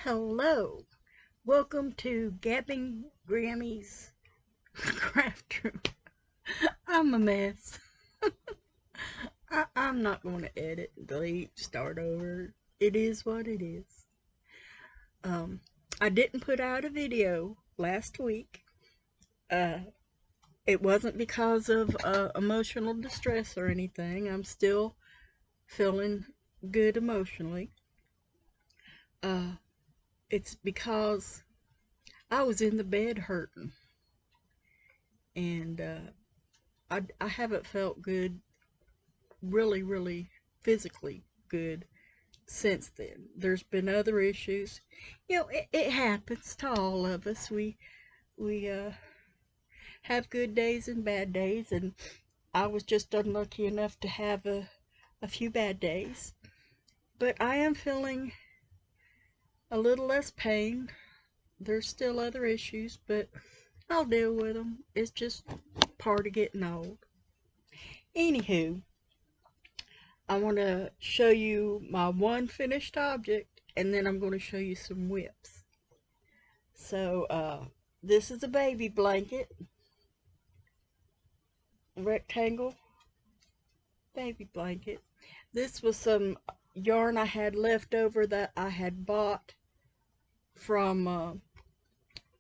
Hello, welcome to Gabbing Grammy's craft room. I'm a mess. I'm not going to edit, delete, start over. It is what it is. Um, I didn't put out a video last week. Uh, it wasn't because of emotional distress or anything. I'm still feeling good emotionally. Uh, it's because I was in the bed hurting, and I haven't felt good, really physically good since then. There's been other issues. It happens to all of us. We have good days and bad days, and I was just unlucky enough to have a few bad days. But I am feeling a little less pain. There's still other issues, but I'll deal with them. It's just part of getting old. Anywho, I want to show you my one finished object, and then I'm going to show you some WIPs. So, this is a baby blanket, rectangle baby blanket. This was some yarn I had left over that I had bought from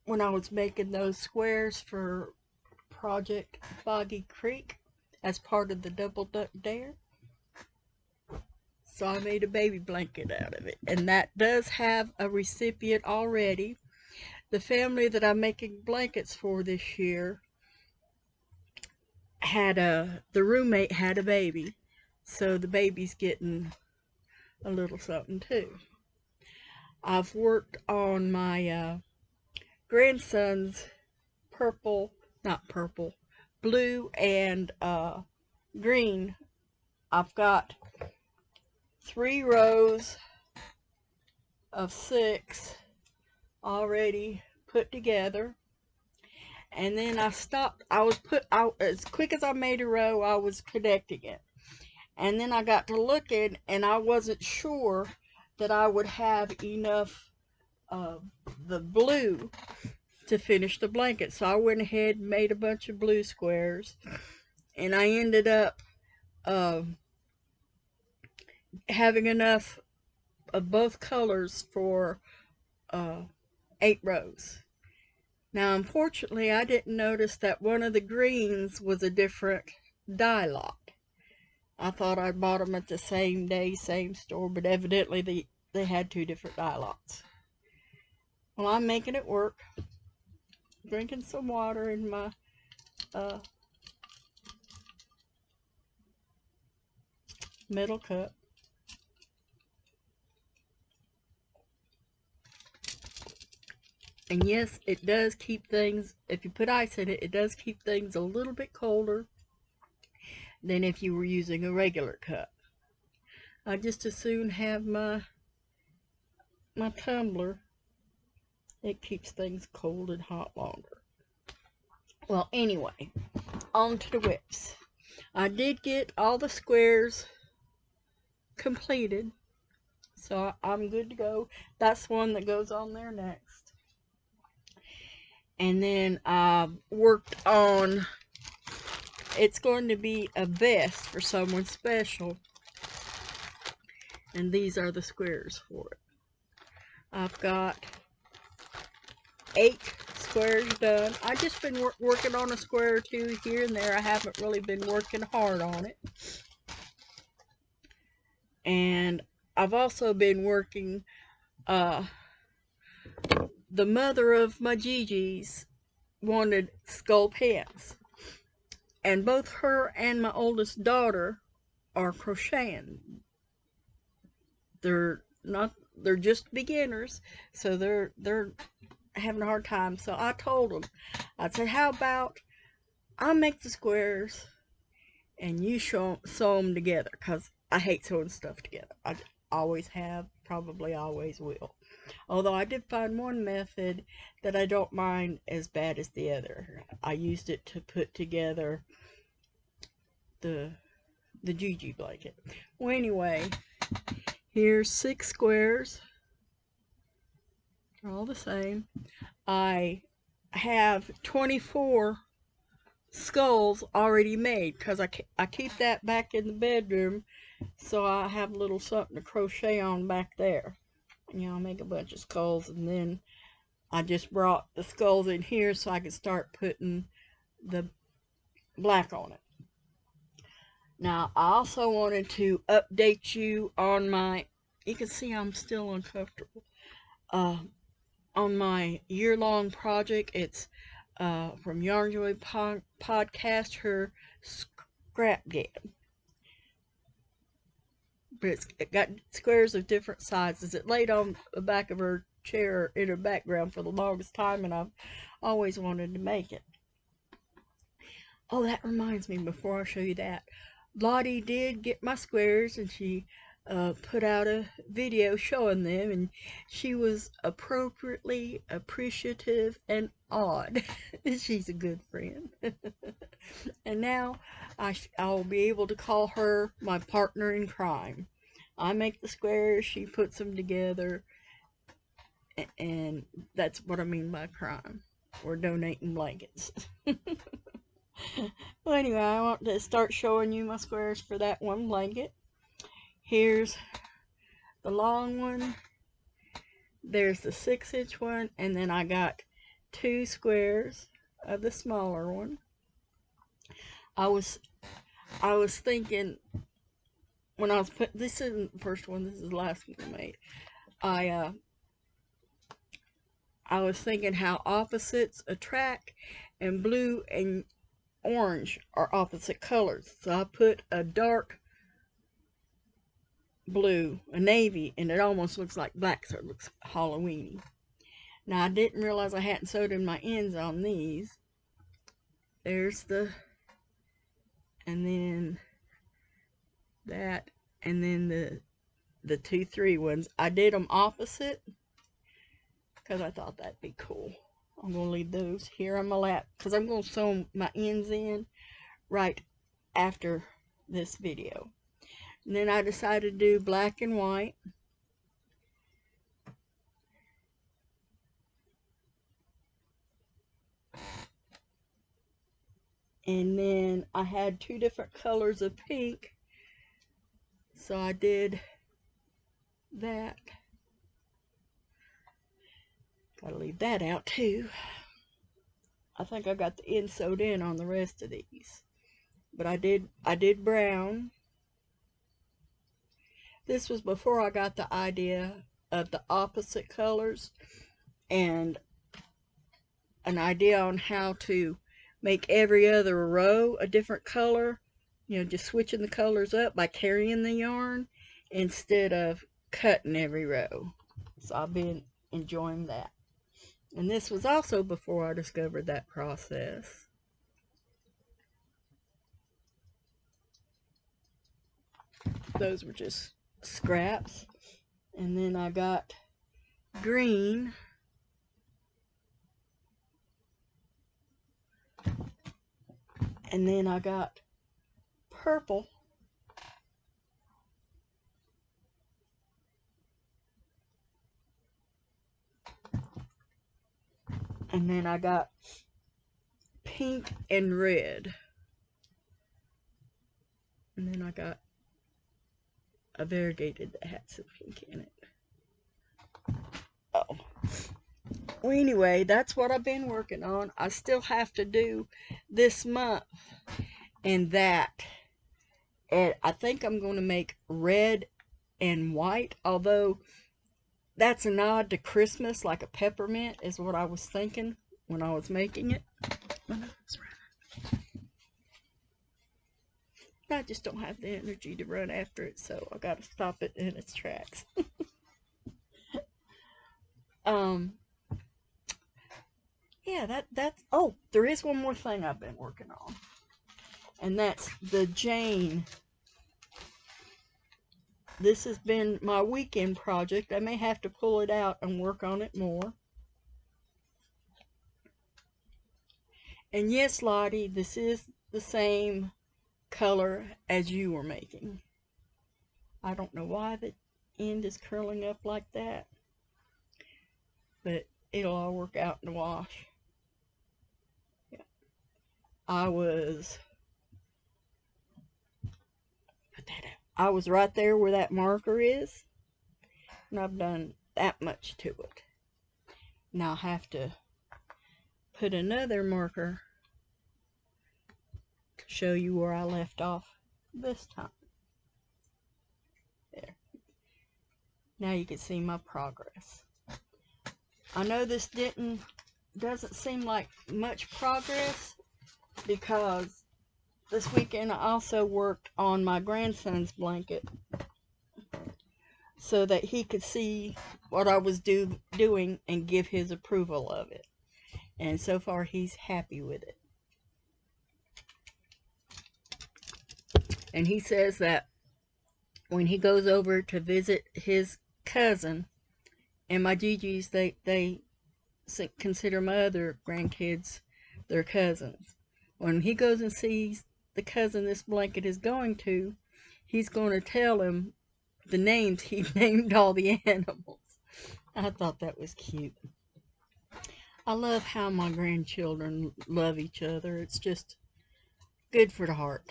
when I was making those squares for Project Boggy Creek as part of the Double Duck Dare. So I made a baby blanket out of it, and that does have a recipient already. The family that I'm making blankets for this year the roommate had a baby, so the baby's getting a little something too. I've worked on my grandson's blue and green. I've got 3 rows of 6 already put together. And then I stopped. As quick as I made a row, I was connecting it. And then I got to looking, and I wasn't sure that I would have enough of the blue to finish the blanket. So I went ahead and made a bunch of blue squares. And I ended up having enough of both colors for 8 rows. Now, unfortunately, I didn't notice that one of the greens was a different dye lot. I thought I bought them at the same day, same store, but evidently they had 2 different dye lots. Well, I'm making it work. Drinking some water in my metal cup. And yes, it does keep things, if you put ice in it, it does keep things a little bit colder than if you were using a regular cup. I just as soon have my tumbler. It keeps things cold and hot longer. Well, anyway, on to the WIPs. I did get all the squares completed, so I'm good to go. That's one that goes on there next. And then I worked on, it's going to be a vest for someone special. And these are the squares for it. I've got 8 squares done. I've just been working on a square or 2 here and there. I haven't really been working hard on it. And I've also been working, the mother of my Gigi's wanted skull pants. And both her and my oldest daughter are crocheting. They're just beginners, so they're having a hard time. So I told them, I said, how about I make the squares and you sew them together, because I hate sewing stuff together. I always have, probably always will. Although I did find one method that I don't mind as bad as the other. I used it to put together the Gigi blanket. Well, anyway, here's 6 squares. all the same. I have 24 skulls already made because I keep that back in the bedroom, so I have a little something to crochet on back there. You know, I'll make a bunch of skulls, and then I just brought the skulls in here so I could start putting the black on it. Now, I also wanted to update you on you can see I'm still uncomfortable, on my year-long project. It's from Yarn Joy Podcast, her scrap gab. But it got squares of different sizes. It laid on the back of her chair in her background for the longest time, and I've always wanted to make it. Oh, that reminds me, before I show you that, Lottie did get my squares, and she put out a video showing them, and she was appropriately appreciative and awed. She's a good friend. And now I'll be able to call her my partner in crime. I make the squares, she puts them together, and that's what I mean by crime. We're donating blankets. Well, anyway, I want to start showing you my squares for that one blanket. Here's the long one. There's the 6-inch one, and then I got 2 squares of the smaller one. I was thinking, when I was this isn't the first one, this is the last one I made. I was thinking how opposites attract, and blue and orange are opposite colors. So I put a dark blue, a navy, and it almost looks like black, so it looks Halloweeny. Now, I didn't realize I hadn't sewed in my ends on these. There's and then that, and then the 2-3 ones. I did them opposite because I thought that'd be cool. I'm going to leave those here on my lap because I'm going to sew my ends in right after this video. And then I decided to do black and white. And then I had 2 different colors of pink, so I did that. Gotta leave that out too. I think I got the end sewed in on the rest of these. But I did brown. This was before I got the idea of the opposite colors and an idea on how to make every other row a different color. You know, just switching the colors up by carrying the yarn instead of cutting every row. So I've been enjoying that. And this was also before I discovered that process. Those were just scraps. And then I got green. And then I got purple. And then I got pink and red. And then I got a variegated that had some pink in it. Oh. Well, anyway, that's what I've been working on. I still have to do this month and that. And I think I'm going to make red and white, although that's a nod to Christmas, like a peppermint is what I was thinking when I was making it. I just don't have the energy to run after it, so I got to stop it in its tracks. Yeah, that's, oh, there is one more thing I've been working on, and that's the Jane. This has been my weekend project. I may have to pull it out and work on it more. And yes, Lottie, this is the same color as you were making. I don't know why the end is curling up like that. but it'll all work out in the wash. Yeah. I was put that out. I was right there where that marker is, and I've done that much to it. Now I have to put another marker to show you where I left off this time. There. Now you can see my progress. I know this doesn't seem like much progress because this weekend I also worked on my grandson's blanket so that he could see what I was doing and give his approval of it. And so far he's happy with it. And he says that when he goes over to visit his cousin, and my Gigi's, they consider my other grandkids their cousins. When he goes and sees the cousin this blanket is going to, he's going to tell him the names he named all the animals. I thought that was cute. I love how my grandchildren love each other. It's just good for the heart.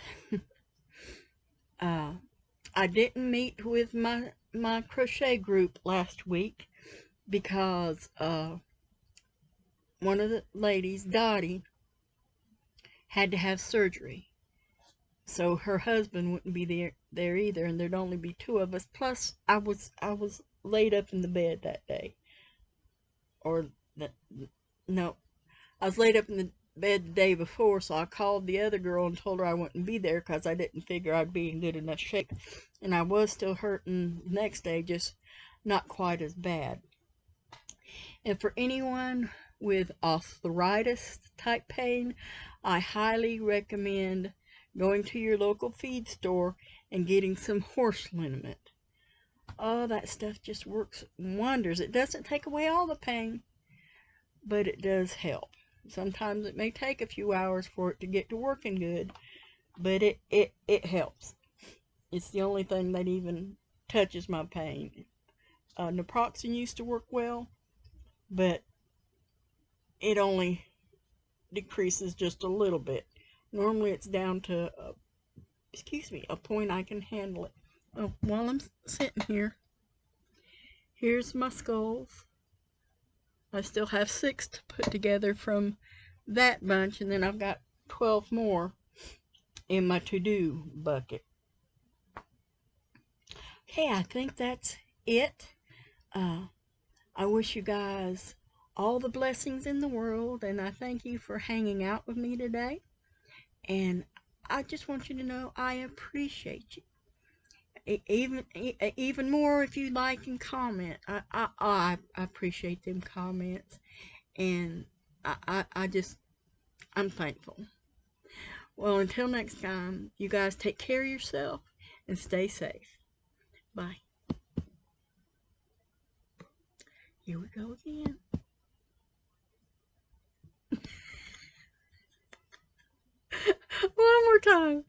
I didn't meet with my crochet group last week because one of the ladies, Dottie, had to have surgery. So her husband wouldn't be there either, and there'd only be two of us. Plus, I was laid up in the bed that day. No, I was laid up in the bed the day before, so I called the other girl and told her I wouldn't be there because I didn't figure I'd be in good enough shape. And I was still hurting the next day, just not quite as bad. And for anyone with arthritis type pain, I highly recommend going to your local feed store and getting some horse liniment. Oh, that stuff just works wonders. It doesn't take away all the pain, but it does help. Sometimes it may take a few hours for it to get to working good, but it helps. It's the only thing that even touches my pain. Naproxen used to work well, but it only decreases just a little bit. Normally it's down to, a point I can handle it. Oh, while I'm sitting here, here's my skulls. I still have 6 to put together from that bunch, and then I've got 12 more in my to-do bucket. Okay, I think that's it. I wish you guys all the blessings in the world, and I thank you for hanging out with me today. And I just want you to know I appreciate you. Even more if you like and comment. I appreciate them comments, and I'm thankful. Well, until next time, you guys take care of yourself and stay safe. Bye. Here we go again. One more time.